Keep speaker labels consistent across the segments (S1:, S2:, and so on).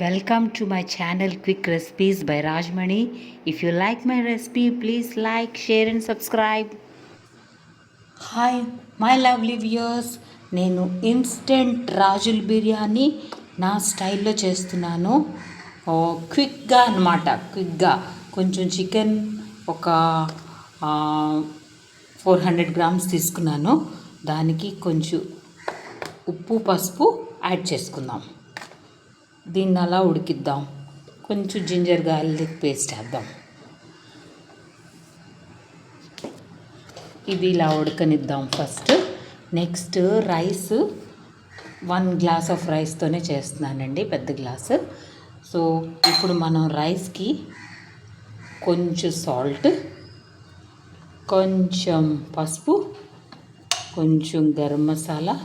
S1: Welcome to my channel Quick Recipes by Rajmani. If you like my recipe, please like, share and subscribe. Hi my lovely viewers, నేను instant రాజుల బిర్యానీ నా స్టైల్లో చేస్తున్నాను. క్విక్గా అనమాట. క్విక్గా కొంచెం చికెన్ ఒక 400 గ్రామ్స్ తీసుకున్నాను. దానికి కొంచెం ఉప్పు పసుపు యాడ్ చేసుకుందాం. దీన్ని అలా ఉడికిద్దాం. కొంచెం జింజర్ గార్లిక్ పేస్ట్ వేద్దాం. ఇది ఇలా ఉడకనిద్దాం first. Next rice 1 glass of రైస్తోనే చేస్తున్నానండి, పెద్ద గ్లాసు. సో ఇప్పుడు మనం రైస్కి కొంచెం సాల్ట్, కొంచెం పసుపు, కొంచెం గరం మసాలా,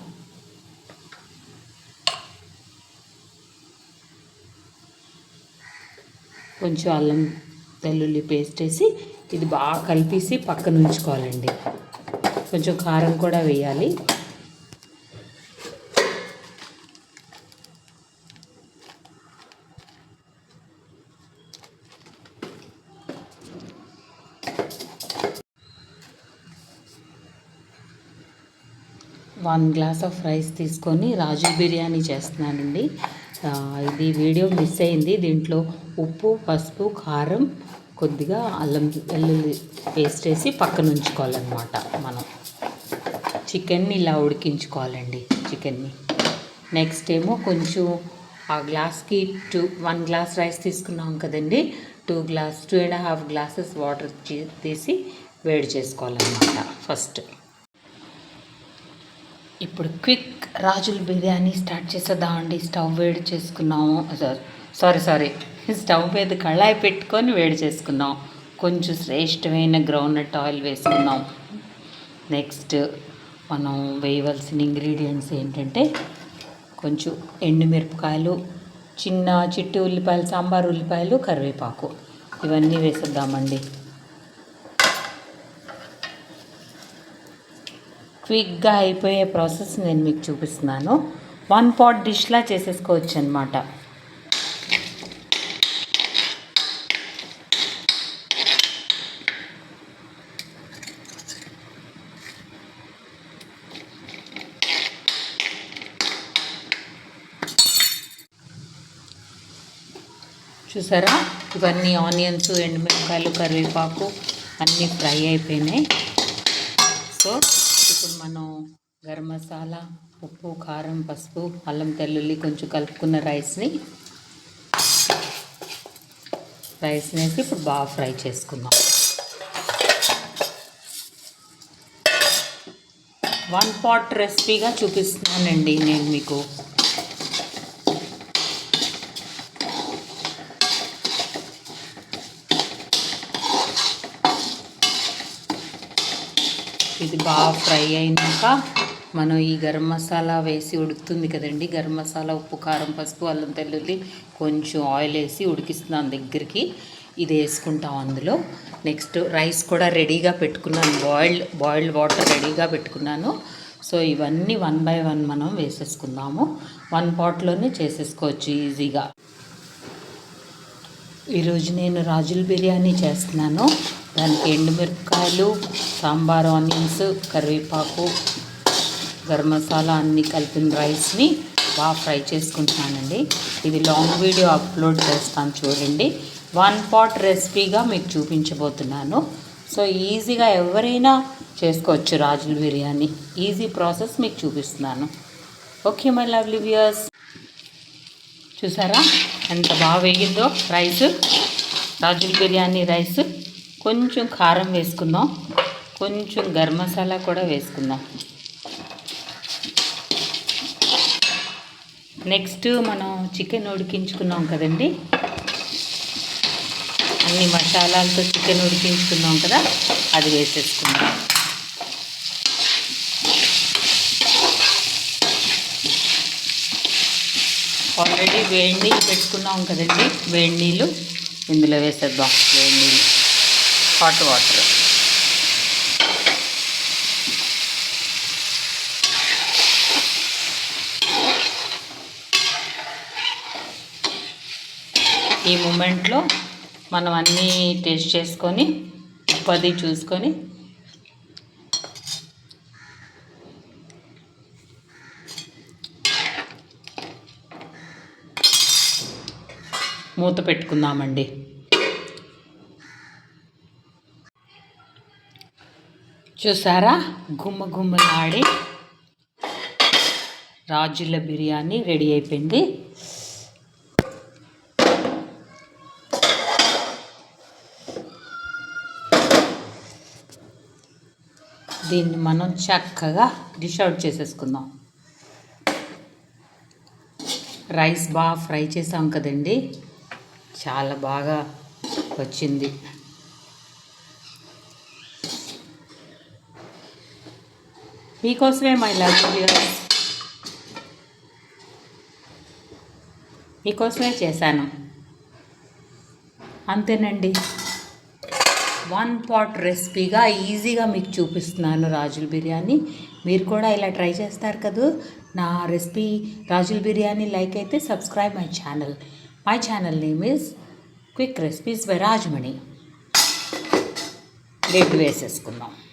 S1: కొంచెం అల్లం వెల్లుల్లి పేస్ట్ వేసి ఇది బాగా కలిపేసి పక్కన ఉంచుకోవాలండి. కొంచెం కారం కూడా వేయాలి. వన్ గ్లాస్ ఆఫ్ రైస్ తీసుకొని రాజు బిర్యానీ చేస్తున్నానండి. ఇది వీడియో మిస్ అయింది. దీంట్లో ఉప్పు, పసుపు, కారం, కొద్దిగా అల్లం వెల్లుల్లి పేస్ట్ వేసి పక్కన ఉంచుకోవాలన్నమాట. మనం చికెన్ని ఇలా ఉడికించుకోవాలండి. చికెన్ని నెక్స్ట్ ఏమో కొంచెం ఆ గ్లాస్కి 1 గ్లాస్ రైస్ తీసుకున్నాం కదండి, 2.5 గ్లాసెస్ వాటర్ తీసి వేడి చేసుకోవాలన్నమాట ఫస్ట్. ఇప్పుడు క్విక్ రాజుల బిర్యానీ స్టార్ట్ చేసేద్దామండి. స్టవ్ వేడి చేసుకున్నాము. సారీ స్టవ్ మీద కళాయి పెట్టుకొని వేడి చేసుకున్నాం. కొంచెం శ్రేష్టమైన గ్రౌండ్నట్ ఆయిల్ వేసుకున్నాం. నెక్స్ట్ మనం వేయవలసిన ఇంగ్రీడియంట్స్ ఏంటంటే కొంచెం ఎండుమిరపకాయలు, చిన్న చిట్టి ఉల్లిపాయలు, సాంబార్ ఉల్లిపాయలు, కరివేపాకు, ఇవన్నీ వేసేద్దామండి. క్విక్గా అయిపోయే ప్రాసెస్ నేను మీకు చూపిస్తున్నాను. 1 పాట్ డిష్లా చేసేసుకోవచ్చు అనమాట. చూసారా, ఇవన్నీ ఆనియన్స్, ఎండుమిరపకాయలు, కరివేపాకు అన్నీ ఫ్రై అయిపోయినాయి. సో ఇప్పుడు మనం గరం మసాలా, ఉప్పు, కారం, పసుపు, అల్లం వెల్లుల్లి కొంచెం కలుపుకున్న రైస్ని వేసి ఇప్పుడు బాగా ఫ్రై చేసుకుందాం. 1 పాట్ రెసిపీగా చూపిస్తున్నానండి నేను మీకు. ఇది బాగా ఫ్రై అయినాక మనం ఈ గరం మసాలా వేసి ఉడుకుతుంది కదండి. గరం మసాలా, ఉప్పు, కారం, పసుపు, అల్లం వెల్లుల్లి, కొంచెం ఆయిల్ వేసి ఉడికిస్తున్నాను దగ్గరికి. ఇది వేసుకుంటాం అందులో. నెక్స్ట్ రైస్ కూడా రెడీగా పెట్టుకున్నాను. బాయిల్డ్ వాటర్ రెడీగా పెట్టుకున్నాను. సో ఇవన్నీ 1 బై 1 మనం వేసేసుకుందాము. 1 పాట్లోనే చేసేసుకోవచ్చు ఈజీగా. ఈరోజు నేను రాజుల బిర్యానీ చేస్తున్నాను. దానికి ఎండుమిరపకాయలు, సాంబార్ ఆనియన్స్, కరివేపాకు, గరం మసాలా అన్నీ కలిపిన రైస్ని బాగా ఫ్రై చేసుకుంటున్నానండి. ఇది లాంగ్ వీడియో అప్లోడ్ చేస్తాను చూడండి. 1 పాట్ రెసిపీగా మీకు చూపించబోతున్నాను. సో ఈజీగా ఎవరైనా చేసుకోవచ్చు రాజుల బిర్యానీ. ఈజీ ప్రాసెస్ మీకు చూపిస్తున్నాను. ఓకే మై లవ్లీ వ్యూయర్స్, చూసారా ఎంత బాగా వేగిందో రైస్. రాజుల బిర్యానీ రైస్. కొంచెం కారం వేసుకుందాం, కొంచెం గరం మసాలా కూడా వేసుకుందాం. నెక్స్ట్ మనం చికెన్ ఉడికించుకున్నాం కదండి, అన్ని మసాలాలతో చికెన్ ఉడికించుకున్నాం కదా, అది వేసేసుకుందాం. ఆల్రెడీ వేడి నీళ్ళు పెట్టుకున్నాం కదండి, వేడి నీళ్ళు ఇందులో వేసేద్దాం. వేడి నీళ్ళు, హాట్ వాటర్. ఈ మూమెంట్లో మనం అన్నీ టేస్ట్ చేసుకొని ఉప్పు అది చూసుకొని మూత పెట్టుకుందామండి. చూసారా, గుమ్మ గుమ్మలాడి రాజుల బిర్యానీ రెడీ అయిపోయింది. దీన్ని మనం చక్కగా డిష్ అవుట్ చేసేసుకుందాం. రైస్ బాగా ఫ్రై చేసాం కదండి, చాలా బాగా వచ్చింది. మీకోసమే మై లవ్ వ్యూవర్స్, మీకోసమే చేశాను. అంతేనండి, 1 పాట్ రెసిపీగా ఈజీగా మీకు చూపిస్తున్నాను రాజుల బిర్యానీ. మీరు కూడా ఇలా ట్రై చేస్తారు కదా. నా రెసిపీ రాజుల బిర్యానీ లైక్ అయితే subscribe my channel. My channel name is quick recipes by Rajamani. Lid వేసేసుకుందాం.